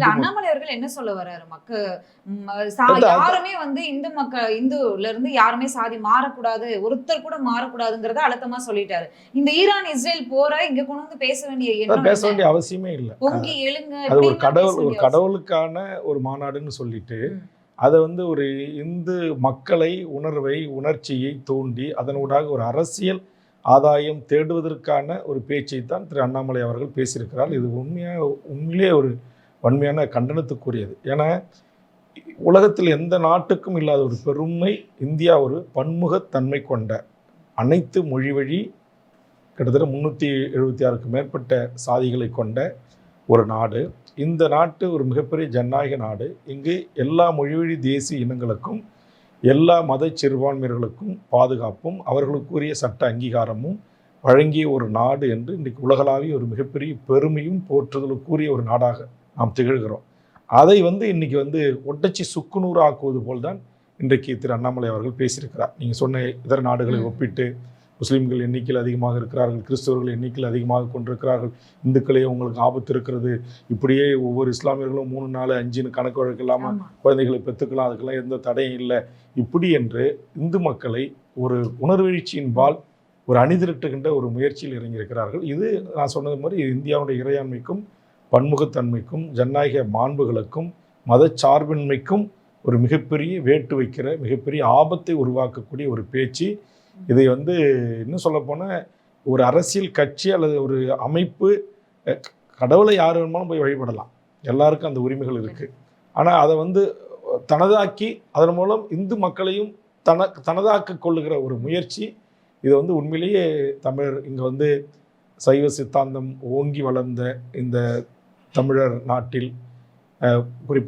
அண்ணாமலை அவர்கள் என்ன சொல்ல வர்றாரு? யாருமே இந்துல இருந்து யாருமே சாதி மாறக்கூடாது, ஒருத்தர் கூட மாறக்கூடாதுங்கிறத அழுத்தமா சொல்லிட்டாரு. இந்த ஈரான் இஸ்ரேல் போற இங்க கொண்டு வந்து பேச வேண்டிய அவசியமே இல்லை. பொங்கி எழுங்க. அது ஒரு கடவுளுக்கான ஒரு மாநாடுன்னு சொல்லிட்டு அதை வந்து ஒரு இந்து மக்களை உணர்ச்சியை தூண்டி அதனூடாக ஒரு அரசியல் ஆதாயம் தேடுவதற்கான ஒரு பேச்சை தான் திரு அண்ணாமலை அவர்கள் பேசியிருக்கிறார். இது உண்மையிலே ஒரு வன்மையான கண்டனத்துக்குரியது. ஏன்னா உலகத்தில் எந்த நாட்டுக்கும் இல்லாத ஒரு பெருமை இந்தியா ஒரு பன்முகத்தன்மை கொண்ட அனைத்து மொழி வழி கிட்டத்தட்ட 376க்கும் மேற்பட்ட சாதிகளை கொண்ட ஒரு நாடு. இந்த நாட்டு ஒரு மிகப்பெரிய ஜனநாயக நாடு. இங்கு எல்லா மொழிவழி தேசிய இனங்களுக்கும் எல்லா மத சிறுபான்மையர்களுக்கும் பாதுகாப்பும் அவர்களுக்குரிய சட்ட அங்கீகாரமும் வழங்கிய ஒரு நாடு என்று இன்றைக்கு உலகளாவிய ஒரு மிகப்பெரிய பெருமையும் போற்றுதலுக்குரிய ஒரு நாடாக நாம் திகழ்கிறோம். அதை இன்னைக்கு ஒட்டச்சி சுக்குநூறு ஆக்குவது போல்தான் இன்றைக்கு திரு அண்ணாமலை அவர்கள் பேசியிருக்கிறார். நீங்கள் சொன்ன இதர நாடுகளை ஒப்பிட்டு முஸ்லீம்கள் எண்ணிக்கையில் அதிகமாக இருக்கிறார்கள், கிறிஸ்தவர்கள் எண்ணிக்கையில் அதிகமாக கொண்டிருக்கிறார்கள், இந்துக்களே உங்களுக்கு ஆபத்து இருக்கிறது, இப்படியே ஒவ்வொரு இஸ்லாமியர்களும் 3, 4, 5 கணக்கு வழக்கு இல்லாமல் குழந்தைகளை பெற்றுக்கலாம், அதுக்கெல்லாம் எந்த தடையும் இல்லை, இப்படி என்று இந்து மக்களை ஒரு உணர்வெழுச்சியின்பால் ஒரு அணிதிரட்டுகின்ற ஒரு முயற்சியில் இறங்கியிருக்கிறார்கள். இது நான் சொன்னது மாதிரி இந்தியாவுடைய இறையாண்மைக்கும் பன்முகத்தன்மைக்கும் ஜனநாயக மாண்புகளுக்கும் மதச்சார்பின்மைக்கும் ஒரு மிகப்பெரிய வேட்டு வைக்கிற மிகப்பெரிய ஆபத்தை உருவாக்கக்கூடிய ஒரு பேச்சு. இதை இன்னும் சொல்ல போனால் ஒரு அரசியல் கட்சி அல்லது ஒரு அமைப்பு கடவுளை யார் வேணுமாலும் போய் வழிபடலாம், எல்லாருக்கும் அந்த உரிமைகள் இருக்குது. ஆனால் அதை தனதாக்கி அதன் மூலம் இந்து மக்களையும் தனதாக்க கொள்ளுகிற ஒரு முயற்சி. இது உண்மையிலேயே தமிழர் இங்கே சைவ சித்தாந்தம் ஓங்கி வளர்ந்த இந்த தமிழர் நாட்டில் குறிப்பாக